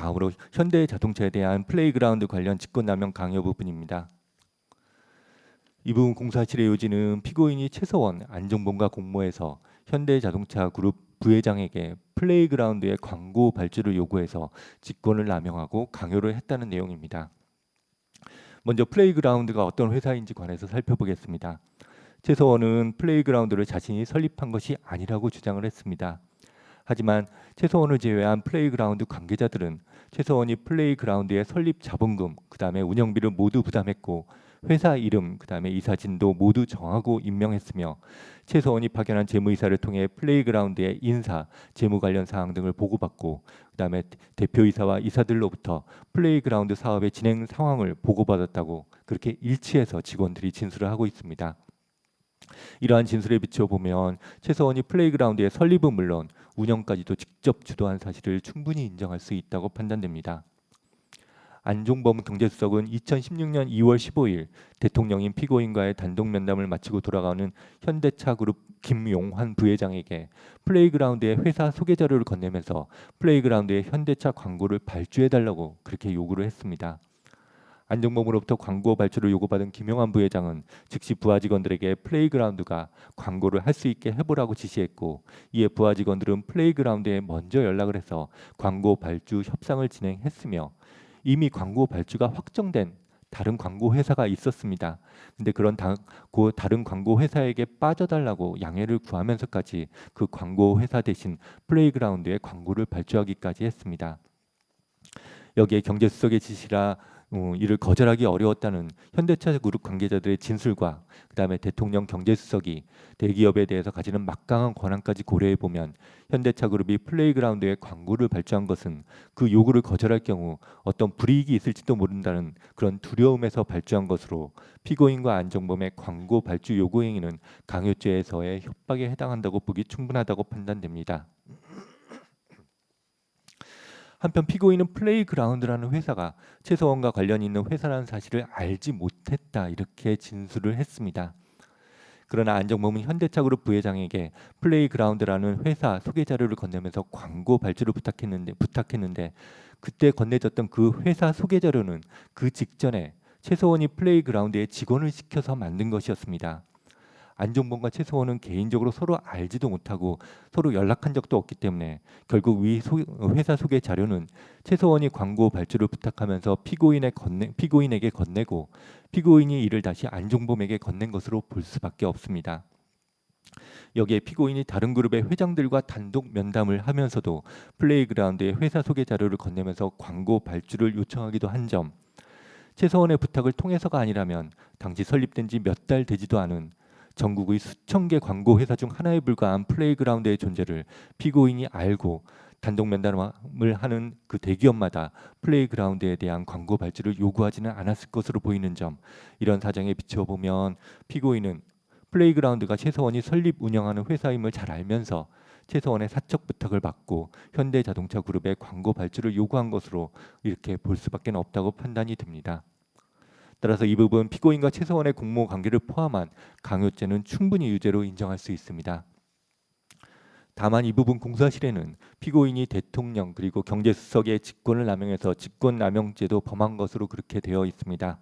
다음으로 현대자동차에 대한 플레이그라운드 관련 직권남용 강요 부분입니다. 이 부분 공사실의 요지는 피고인이 최서원, 안종범과 공모해서 현대자동차 그룹 부회장에게 플레이그라운드의 광고 발주를 요구해서 직권을 남용하고 강요를 했다는 내용입니다. 먼저 플레이그라운드가 어떤 회사인지 관해서 살펴보겠습니다. 최서원은 플레이그라운드를 자신이 설립한 것이 아니라고 주장을 했습니다. 하지만 최서원을 제외한 플레이그라운드 관계자들은 최서원이 플레이그라운드의 설립 자본금, 그다음에 운영비를 모두 부담했고 회사 이름, 그다음에 이사진도 모두 정하고 임명했으며 최서원이 파견한 재무이사를 통해 플레이그라운드의 인사, 재무 관련 사항 등을 보고받고 그다음에 대표이사와 이사들로부터 플레이그라운드 사업의 진행 상황을 보고받았다고 그렇게 일치해서 직원들이 진술을 하고 있습니다. 이러한 진술에 비춰보면 최서원이 플레이그라운드의 설립은 물론 운영까지도 직접 주도한 사실을 충분히 인정할 수 있다고 판단됩니다. 안종범 경제수석은 2016년 2월 15일 대통령인 피고인과의 단독 면담을 마치고 돌아가는 현대차그룹 김용환 부회장에게 플레이그라운드의 회사 소개 자료를 건네면서 플레이그라운드의 현대차 광고를 발주해달라고 그렇게 요구를 했습니다. 안종범으로부터 광고 발주를 요구받은 김용환 부회장은 즉시 부하 직원들에게 플레이그라운드가 광고를 할 수 있게 해보라고 지시했고 이에 부하 직원들은 플레이그라운드에 먼저 연락을 해서 광고 발주 협상을 진행했으며 이미 광고 발주가 확정된 다른 광고 회사가 있었습니다. 근데 그런 다른 광고 회사에게 빠져달라고 양해를 구하면서까지 그 광고 회사 대신 플레이그라운드에 광고를 발주하기까지 했습니다. 여기에 경제수석의 지시라 이를 거절하기 어려웠다는 현대차 그룹 관계자들의 진술과 그다음에 대통령 경제수석이 대기업에 대해서 가지는 막강한 권한까지 고려해 보면 현대차 그룹이 플레이그라운드에 광고를 발주한 것은 그 요구를 거절할 경우 어떤 불이익이 있을지도 모른다는 그런 두려움에서 발주한 것으로 피고인과 안종범의 광고 발주 요구 행위는 강요죄에서의 협박에 해당한다고 보기 충분하다고 판단됩니다. 한편 피고인은 플레이그라운드라는 회사가 최서원과 관련이 있는 회사라는 사실을 알지 못했다 이렇게 진술을 했습니다. 그러나 안종범은 현대차그룹 부회장에게 플레이그라운드라는 회사 소개 자료를 건네면서 광고 발주를 부탁했는데 그때 건네졌던 그 회사 소개 자료는 그 직전에 최서원이 플레이그라운드에 직원을 시켜서 만든 것이었습니다. 안종범과 최서원은 개인적으로 서로 알지도 못하고 서로 연락한 적도 없기 때문에 결국 회사 소개 자료는 최서원이 광고 발주를 부탁하면서 피고인에게 건네고 피고인이 이를 다시 안종범에게 건넨 것으로 볼 수밖에 없습니다. 여기에 피고인이 다른 그룹의 회장들과 단독 면담을 하면서도 플레이그라운드의 회사 소개 자료를 건네면서 광고 발주를 요청하기도 한 점, 최서원의 부탁을 통해서가 아니라면 당시 설립된 지 몇 달 되지도 않은 전국의 수천 개 광고 회사 중 하나에 불과한 플레이그라운드의 존재를 피고인이 알고 단독 면담을 하는 그 대기업마다 플레이그라운드에 대한 광고 발주를 요구하지는 않았을 것으로 보이는 점, 이런 사정에 비춰보면 피고인은 플레이그라운드가 최서원이 설립 운영하는 회사임을 잘 알면서 최서원의 사적 부탁을 받고 현대자동차 그룹의 광고 발주를 요구한 것으로 이렇게 볼 수밖에 없다고 판단이 됩니다. 따라서 이 부분 피고인과 최서원의 공모 관계를 포함한 강요죄는 충분히 유죄로 인정할 수 있습니다. 다만 이 부분 공사실에는 피고인이 대통령 그리고 경제수석의 직권을 남용해서 직권남용죄도 범한 것으로 그렇게 되어 있습니다.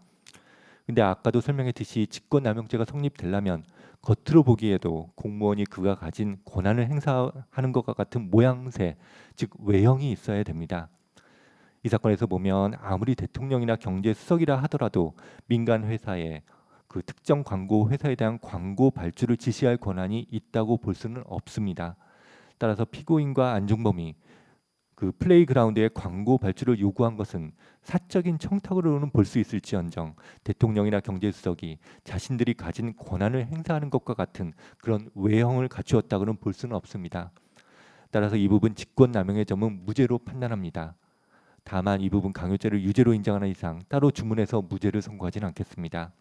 근데 아까도 설명했듯이 직권남용죄가 성립되려면 겉으로 보기에도 공무원이 그가 가진 권한을 행사하는 것과 같은 모양새, 즉 외형이 있어야 됩니다. 이 사건에서 보면 아무리 대통령이나 경제수석이라 하더라도 민간 회사에 그 특정 광고 회사에 대한 광고 발주를 지시할 권한이 있다고 볼 수는 없습니다. 따라서 피고인과 안종범이 그 플레이그라운드의 광고 발주를 요구한 것은 사적인 청탁으로는 볼 수 있을지언정 대통령이나 경제수석이 자신들이 가진 권한을 행사하는 것과 같은 그런 외형을 갖추었다고는 볼 수는 없습니다. 따라서 이 부분 직권남용의 점은 무죄로 판단합니다. 다만 이 부분 강요죄를 유죄로 인정하는 이상 따로 주문해서 무죄를 선고하지는 않겠습니다.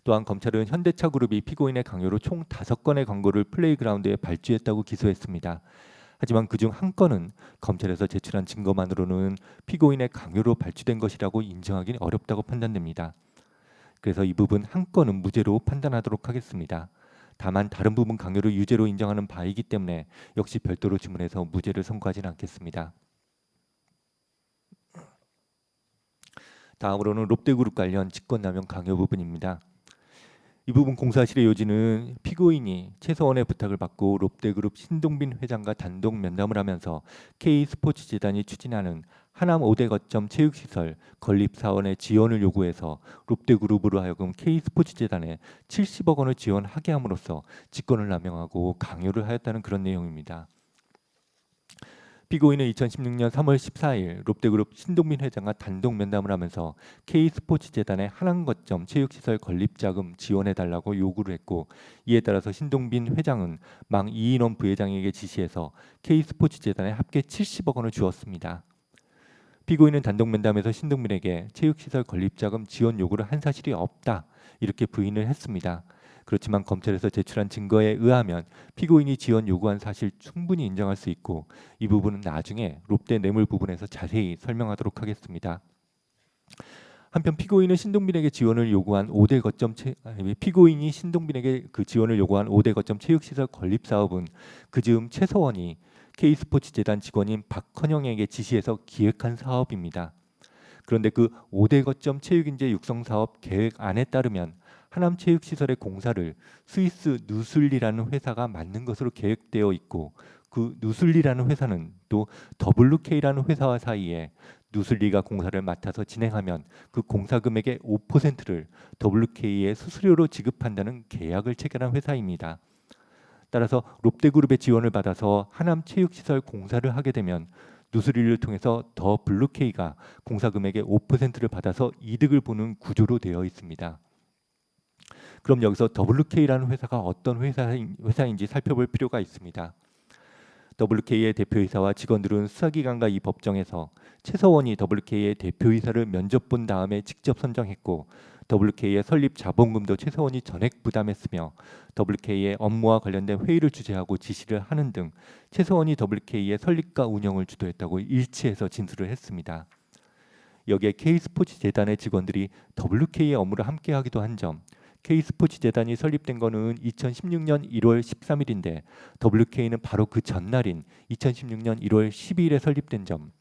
또한 검찰은 현대차그룹이 피고인의 강요로 총 5건의 광고를 플레이그라운드에 발주했다고 기소했습니다. 하지만 그중 한 건은 검찰에서 제출한 증거만으로는 피고인의 강요로 발주된 것이라고 인정하기는 어렵다고 판단됩니다. 그래서 이 부분 한 건은 무죄로 판단하도록 하겠습니다. 다만 다른 부분 강요를 유죄로 인정하는 바이기 때문에 역시 별도로 주문해서 무죄를 선고하지는 않겠습니다. 다음으로는 롯데그룹 관련 직권남용 강요 부분입니다. 이 부분 공사실의 요지는 피고인이 최서원의 부탁을 받고 롯데그룹 신동빈 회장과 단독 면담을 하면서 K스포츠재단이 추진하는 하남 5대 거점 체육시설 건립사원의 지원을 요구해서 롯데그룹으로 하여금 K스포츠재단에 70억 원을 지원하게 함으로써 직권을 남용하고 강요를 하였다는 그런 내용입니다. 피고인은 2016년 3월 14일 롯데그룹 신동빈 회장과 단독 면담을 하면서 K스포츠재단의 하남거점 체육시설 건립자금 지원해달라고 요구를 했고, 이에 따라서 신동빈 회장은 망 이인원 부회장에게 지시해서 K스포츠재단에 합계 70억 원을 주었습니다. 피고인은 단독 면담에서 신동빈에게 체육시설 건립자금 지원 요구를 한 사실이 없다 이렇게 부인을 했습니다. 그렇지만 검찰에서 제출한 증거에 의하면 피고인이 지원 요구한 사실 충분히 인정할 수 있고, 이 부분은 나중에 롯데 뇌물 부분에서 자세히 설명하도록 하겠습니다. 한편 피고인은 신동빈에게 지원을 요구한 5대 거점 피고인이 신동빈에게 그 지원을 요구한 5대 거점 체육시설 건립 사업은 그즈음 최서원이 K스포츠재단 직원인 박헌영에게 지시해서 기획한 사업입니다. 그런데 그 5대 거점 체육인재 육성 사업 계획안에 따르면 하남체육시설의 공사를 스위스 누슬리라는 회사가 맡는 것으로 계획되어 있고, 그 누슬리라는 회사는 또 WK라는 회사와 사이에 누슬리가 공사를 맡아서 진행하면 그 공사 금액의 5%를 WK의 수수료로 지급한다는 계약을 체결한 회사입니다. 따라서 롯데그룹의 지원을 받아서 하남체육시설 공사를 하게 되면 누스리를 통해서 더 블루케이가 공사 금액의 5%를 받아서 이득을 보는 구조로 되어 있습니다. 그럼 여기서 WK라는 회사가 어떤 회사인지 살펴볼 필요가 있습니다. WK의 대표이사와 직원들은 수사기관과 이 법정에서 최서원이 WK의 대표이사를 면접 본 다음에 직접 선정했고, WK의 설립 자본금도 최서원이 전액 부담했으며 WK의 업무와 관련된 회의를 주재하고 지시를 하는 등 최서원이 WK의 설립과 운영을 주도했다고 일치해서 진술을 했습니다. 여기에 K스포츠재단의 직원들이 WK의 업무를 함께하기도 한 점, K스포츠재단이 설립된 거는 2016년 1월 13일인데 WK는 바로 그 전날인 2016년 1월 12일에 설립된 점,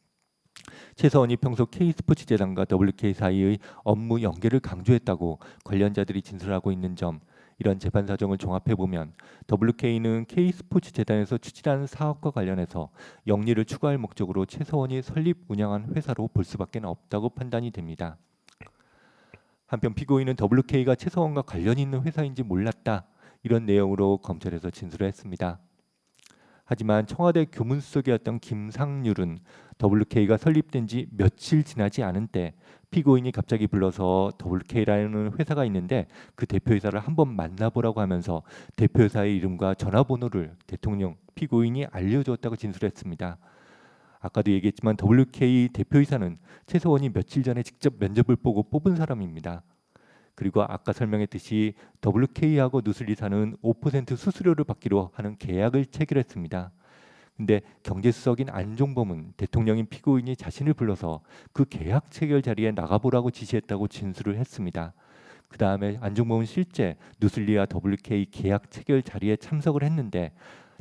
최서원이 평소 K스포츠재단과 WK 사이의 업무 연계를 강조했다고 관련자들이 진술하고 있는 점, 이런 재판 사정을 종합해 보면 WK는 K스포츠재단에서 추진하는 사업과 관련해서 영리를 추구할 목적으로 최서원이 설립 운영한 회사로 볼 수밖에 없다고 판단이 됩니다. 한편 피고인은 WK가 최서원과 관련이 있는 회사인지 몰랐다 이런 내용으로 검찰에서 진술을 했습니다. 하지만 청와대 교문수석이었던 김상률은 WK가 설립된 지 며칠 지나지 않은 때 피고인이 갑자기 불러서 WK라는 회사가 있는데 그 대표이사를 한번 만나보라고 하면서 대표이사의 이름과 전화번호를 대통령 피고인이 알려주었다고 진술했습니다. 아까도 얘기했지만 WK 대표이사는 최서원이 며칠 전에 직접 면접을 보고 뽑은 사람입니다. 그리고 아까 설명했듯이 WK하고 누슬리사는 5% 수수료를 받기로 하는 계약을 체결했습니다. 근데 경제수석인 안종범은 대통령인 피고인이 자신을 불러서 그 계약 체결 자리에 나가보라고 지시했다고 진술을 했습니다. 그 다음에 안종범은 실제 누슬리와 WK 계약 체결 자리에 참석을 했는데,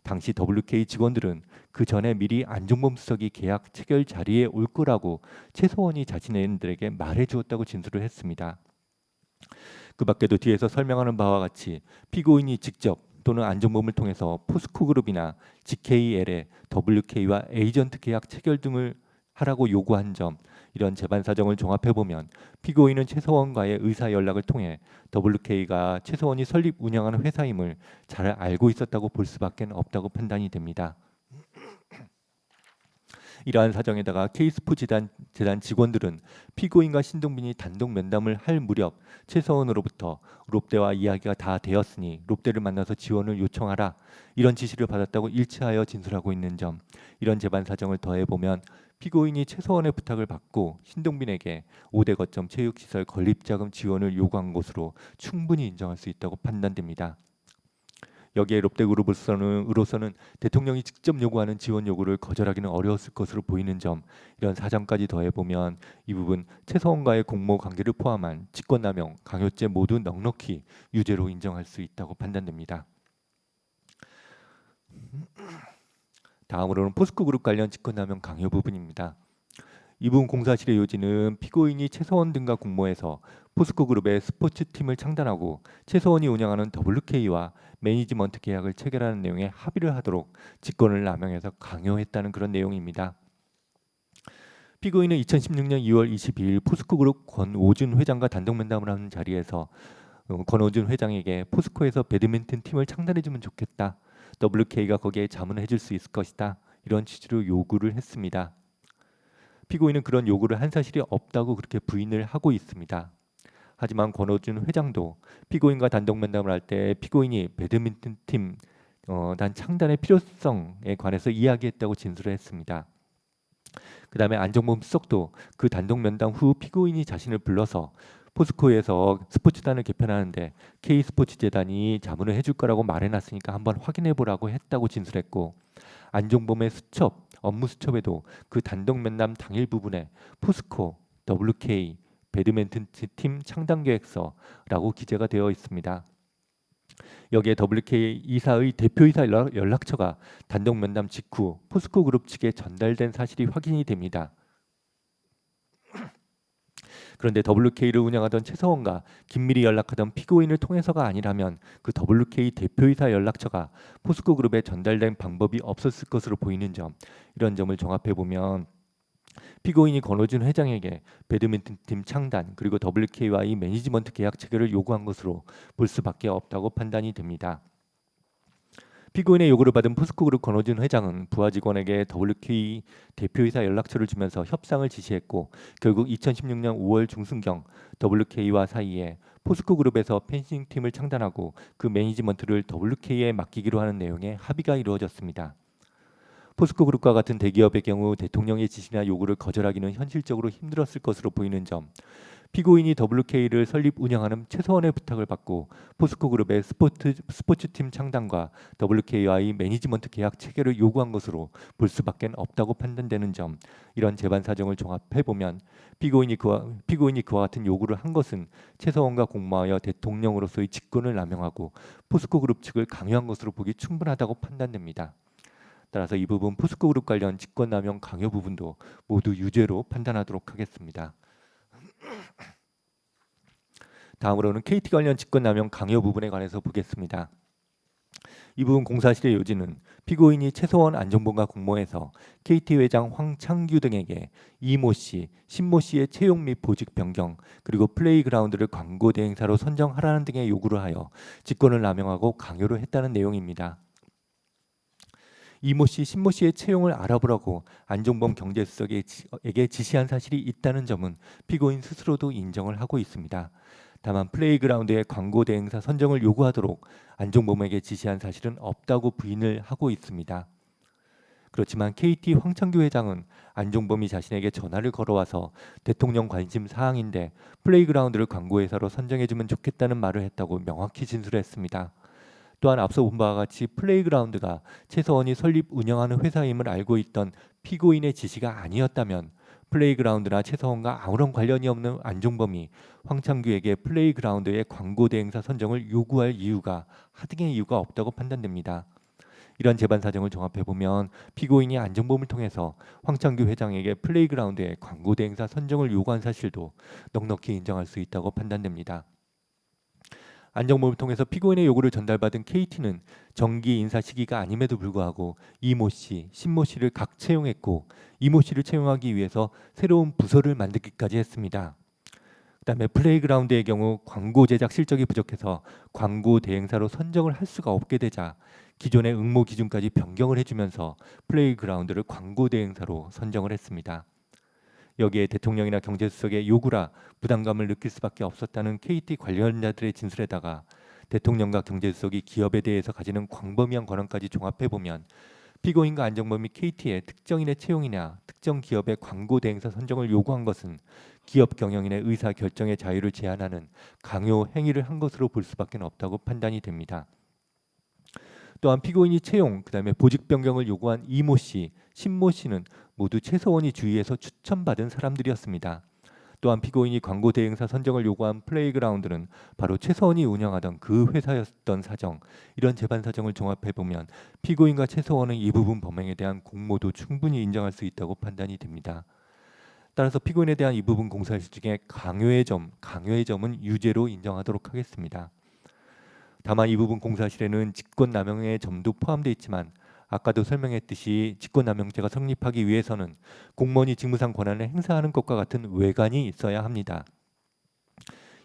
당시 WK 직원들은 그 전에 미리 안종범 수석이 계약 체결 자리에 올 거라고 최서원이 자신들에게 말해주었다고 진술을 했습니다. 그 밖에도 뒤에서 설명하는 바와 같이 피고인이 직접 또는 안종범을 통해서 포스코그룹이나 GKL의 WK와 에이전트 계약 체결 등을 하라고 요구한 점, 이런 재반 사정을 종합해 보면 피고인은 최서원과의 의사 연락을 통해 WK가 최서원이 설립 운영하는 회사임을 잘 알고 있었다고 볼 수밖에 없다고 판단이 됩니다. 이러한 사정에다가 K스포츠재단 직원들은 피고인과 신동빈이 단독 면담을 할 무렵 최서원으로부터 롯데와 이야기가 다 되었으니 롯데를 만나서 지원을 요청하라 이런 지시를 받았다고 일치하여 진술하고 있는 점, 이런 재반 사정을 더해보면 피고인이 최서원의 부탁을 받고 신동빈에게 5대 거점 체육시설 건립자금 지원을 요구한 것으로 충분히 인정할 수 있다고 판단됩니다. 여기에 롯데그룹으로서는 대통령이 직접 요구하는 지원 요구를 거절하기는 어려웠을 것으로 보이는 점, 이런 사정까지 더해보면 이 부분 최서원과의 공모 관계를 포함한 직권남용, 강요죄 모두 넉넉히 유죄로 인정할 수 있다고 판단됩니다. 다음으로는 포스코그룹 관련 직권남용 강요 부분입니다. 이분 공사실의 요지는 피고인이 최서원 등과 공모해서 포스코 그룹의 스포츠 팀을 창단하고 최서원이 운영하는 WK와 매니지먼트 계약을 체결하는 내용의 합의를 하도록 직권을 남용해서 강요했다는 그런 내용입니다. 피고인은 2016년 2월 22일 포스코 그룹 권오준 회장과 단독 면담을 하는 자리에서 권오준 회장에게 포스코에서 배드민턴 팀을 창단해주면 좋겠다. WK가 거기에 자문해줄 수 있을 것이다. 이런 취지로 요구를 했습니다. 피고인은 그런 요구를 한 사실이 없다고 그렇게 부인을 하고 있습니다. 하지만 권오준 회장도 피고인과 단독 면담을 할 때 피고인이 배드민턴 팀 단 창단의 필요성에 관해서 이야기했다고 진술을 했습니다. 그 다음에 안정범 수석도 그 단독 면담 후 피고인이 자신을 불러서 포스코에서 스포츠단을 개편하는데 K스포츠재단이 자문을 해줄 거라고 말해놨으니까 한번 확인해보라고 했다고 진술했고, 안종범의 수첩, 업무 수첩에도 그 단독 면담 당일 부분에 포스코, WK, 배드민턴 팀 창단 계획서라고 기재가 되어 있습니다. 여기에 WK 이사의 대표이사 연락처가 단독 면담 직후 포스코 그룹 측에 전달된 사실이 확인이 됩니다. 그런데 WK를 운영하던 최서원과 긴밀히 연락하던 피고인을 통해서가 아니라면 그 WK 대표이사 연락처가 포스코 그룹에 전달된 방법이 없었을 것으로 보이는 점, 이런 점을 종합해 보면 피고인이 권오준 회장에게 배드민턴 팀 창단 그리고 WK와의 매니지먼트 계약 체결을 요구한 것으로 볼 수밖에 없다고 판단이 됩니다. 피고인의 요구를 받은 포스코 그룹 권오준 회장은 부하 직원에게 WK 대표이사 연락처를 주면서 협상을 지시했고, 결국 2016년 5월 중순경 WK와 사이에 포스코 그룹에서 펜싱 팀을 창단하고 그 매니지먼트를 WK에 맡기기로 하는 내용의 합의가 이루어졌습니다. 포스코 그룹과 같은 대기업의 경우 대통령의 지시나 요구를 거절하기는 현실적으로 힘들었을 것으로 보이는 점, 피고인이 WK를 설립 운영하는 최서원의 부탁을 받고 포스코 그룹의 스포츠팀 창단과 WK와의 매니지먼트 계약 체결을 요구한 것으로 볼 수밖에 없다고 판단되는 점, 이런 재반 사정을 종합해 보면 피고인이 그와 같은 요구를 한 것은 최서원과 공모하여 대통령으로서의 직권을 남용하고 포스코 그룹 측을 강요한 것으로 보기 충분하다고 판단됩니다. 따라서 이 부분 포스코 그룹 관련 직권남용 강요 부분도 모두 유죄로 판단하도록 하겠습니다. 다음으로는 KT 관련 직권남용 강요 부분에 관해서 보겠습니다. 이 부분 공사실의 요지는 피고인이 최서원 안정범과 공모해서 KT 회장 황창규 등에게 이모 씨, 신모 씨의 채용 및 보직 변경, 그리고 플레이그라운드를 광고 대행사로 선정하라는 등의 요구를 하여 직권을 남용하고 강요를 했다는 내용입니다. 이모 씨, 신모 씨의 채용을 알아보라고 안종범 경제수석에게 지시한 사실이 있다는 점은 피고인 스스로도 인정을 하고 있습니다. 다만 플레이그라운드의 광고 대행사 선정을 요구하도록 안종범에게 지시한 사실은 없다고 부인을 하고 있습니다. 그렇지만 KT 황창규 회장은 안종범이 자신에게 전화를 걸어와서 대통령 관심 사항인데 플레이그라운드를 광고회사로 선정해주면 좋겠다는 말을 했다고 명확히 진술했습니다. 또한 앞서 본 바와 같이 플레이그라운드가 최서원이 설립 운영하는 회사임을 알고 있던 피고인의 지시가 아니었다면 플레이그라운드나 최서원과 아무런 관련이 없는 안종범이 황창규에게 플레이그라운드의 광고 대행사 선정을 요구할 이유가 하등의 이유가 없다고 판단됩니다. 이런 재반 사정을 종합해 보면 피고인이 안종범을 통해서 황창규 회장에게 플레이그라운드의 광고 대행사 선정을 요구한 사실도 넉넉히 인정할 수 있다고 판단됩니다. 안정범을 통해서 피고인의 요구를 전달받은 KT는 정기 인사 시기가 아님에도 불구하고 이모 씨, 신모 씨를 각 채용했고 이모 씨를 채용하기 위해서 새로운 부서를 만들기까지 했습니다. 그다음에 플레이그라운드의 경우 광고 제작 실적이 부족해서 광고 대행사로 선정을 할 수가 없게 되자 기존의 응모 기준까지 변경을 해주면서 플레이그라운드를 광고 대행사로 선정을 했습니다. 여기에 대통령이나 경제수석의 요구라 부담감을 느낄 수밖에 없었다는 KT 관련자들의 진술에다가 대통령과 경제수석이 기업에 대해서 가지는 광범위한 권한까지 종합해보면 피고인과 안정범이 KT의 특정인의 채용이나 특정 기업의 광고 대행사 선정을 요구한 것은 기업 경영인의 의사 결정의 자유를 제한하는 강요 행위를 한 것으로 볼 수밖에 없다고 판단이 됩니다. 또한 피고인이 채용, 그다음에 보직 변경을 요구한 이모 씨, 신모 씨는 모두 최서원이 주위에서 추천받은 사람들이었습니다. 또한 피고인이 광고 대행사 선정을 요구한 플레이그라운드는 바로 최서원이 운영하던 그 회사였던 사정, 이런 재반 사정을 종합해 보면 피고인과 최서원은 이 부분 범행에 대한 공모도 충분히 인정할 수 있다고 판단이 됩니다. 따라서 피고인에 대한 이 부분 공사실 중에 강요의 점은 유죄로 인정하도록 하겠습니다. 다만 이 부분 공사실에는 직권남용의 점도 포함되어 있지만 아까도 설명했듯이 직권남용죄가 성립하기 위해서는 공무원이 직무상 권한을 행사하는 것과 같은 외관이 있어야 합니다.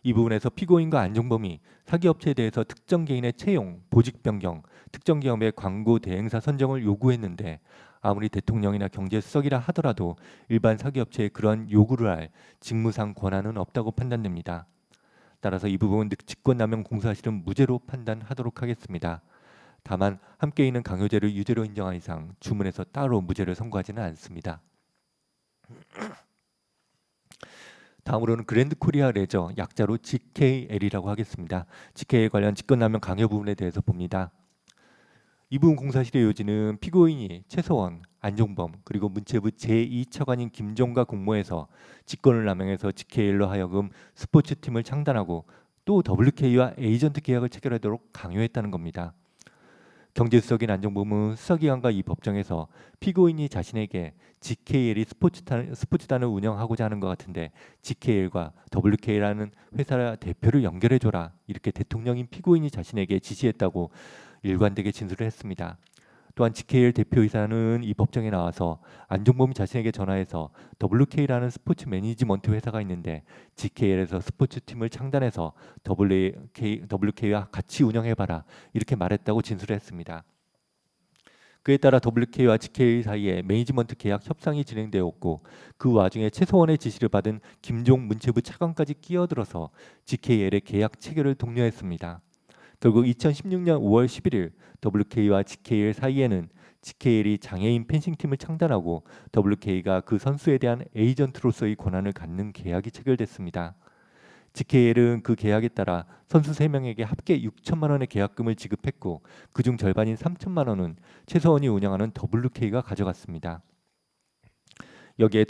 이 부분에서 피고인과 안종범이 사기업체에 대해서 특정 개인의 채용, 보직 변경, 특정 기업의 광고 대행사 선정을 요구했는데 아무리 대통령이나 경제수석이라 하더라도 일반 사기업체에 그런 요구를 할 직무상 권한은 없다고 판단됩니다. 따라서 이 부분은 직권남용 공사실은 무죄로 판단하도록 하겠습니다. 다만 함께 있는 강요죄를 유죄로 인정한 이상 주문에서 따로 무죄를 선고하지는 않습니다. 다음으로는 그랜드 코리아 레저, 약자로 GKL이라고 하겠습니다. GKL 관련 직권남용 강요 부분에 대해서 봅니다. 이 부분 공사실의 요지는 피고인이 최서원, 안종범 그리고 문체부 제2차관인 김종가 공모해서 직권을 남용해서 GKL로 하여금 스포츠팀을 창단하고 또 WK와 에이전트 계약을 체결하도록 강요했다는 겁니다. 경제수석인 안종범은 수사기관과 이 법정에서 피고인이 자신에게 GKL이 스포츠단을 운영하고자 하는 것 같은데 GKL과 WK라는 회사 대표를 연결해줘라 이렇게 대통령인 피고인이 자신에게 지시했다고 일관되게 진술을 했습니다. 또한 GKL 대표이사는 이 법정에 나와서 안종범이 자신에게 전화해서 WK라는 스포츠 매니지먼트 회사가 있는데 GKL에서 스포츠팀을 창단해서 WK와 같이 운영해봐라 이렇게 말했다고 진술을 했습니다. 그에 따라 WK와 GKL 사이에 매니지먼트 계약 협상이 진행되었고 그 와중에 최소원의 지시를 받은 김종 문체부 차관까지 끼어들어서 GKL의 계약 체결을 독려했습니다. 결국 2016년 5월 11일 WK와 GKL 사이에는 GKL이 장애인 펜싱팀을 창단하고 WK가 그 선수에 대한 에이전트로서의 권한을 갖는 계약이 체결됐습니다. GKL은 그 계약에 따라 선수 3명에게 합계 6천만 원의 계약금을 지급했고 그중 절반인 3천만 원은 최서원이 운영하는 WK가 가져갔습니다. 여기에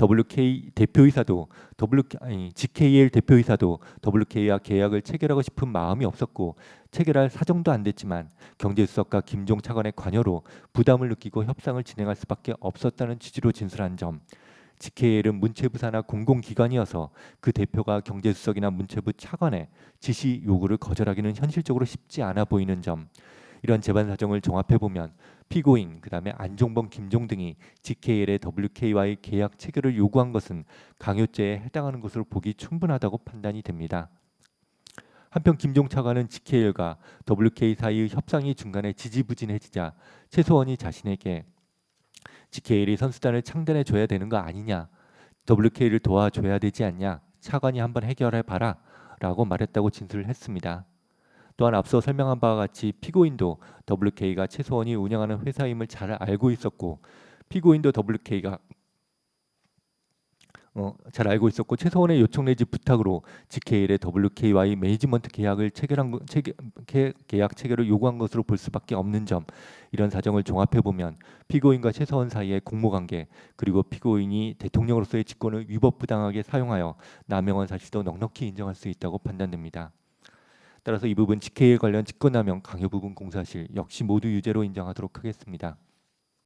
GKL 대표이사도 WK와 계약을 체결하고 싶은 마음이 없었고 체결할 사정도 안 됐지만 경제수석과 김종 차관의 관여로 부담을 느끼고 협상을 진행할 수밖에 없었다는 취지로 진술한 점, GKL은 문체부 산하 공공기관이어서 그 대표가 경제수석이나 문체부 차관의 지시 요구를 거절하기는 현실적으로 쉽지 않아 보이는 점, 이런 재반 사정을 종합해보면 피고인, 그다음에 안종범, 김종 등이 GKL의 WK와의 계약 체결을 요구한 것은 강요죄에 해당하는 것으로 보기 충분하다고 판단이 됩니다. 한편 김종 차관은 GKL과 WK 사이의 협상이 중간에 지지부진해지자 최소원이 자신에게 GKL이 선수단을 창단해 줘야 되는 거 아니냐, WK를 도와줘야 되지 않냐, 차관이 한번 해결해봐라 라고 말했다고 진술을 했습니다. 또한 앞서 설명한 바와 같이 피고인도 WK가 최소원이 운영하는 회사임을 잘 알고 있었고 피고인도 WK가 잘 알고 있었고 최소원의 요청 내지 부탁으로 GKL의 WK와의 매니지먼트 계약 체결을 요구한 것으로 볼 수밖에 없는 점, 이런 사정을 종합해 보면 피고인과 최소원 사이의 공모관계 그리고 피고인이 대통령으로서의 직권을 위법부당하게 사용하여 남용한 사실도 넉넉히 인정할 수 있다고 판단됩니다. 따라서 이 부분 GKL 관련 직권남용 강요 부분 공사실 역시 모두 유죄로 인정하도록 하겠습니다.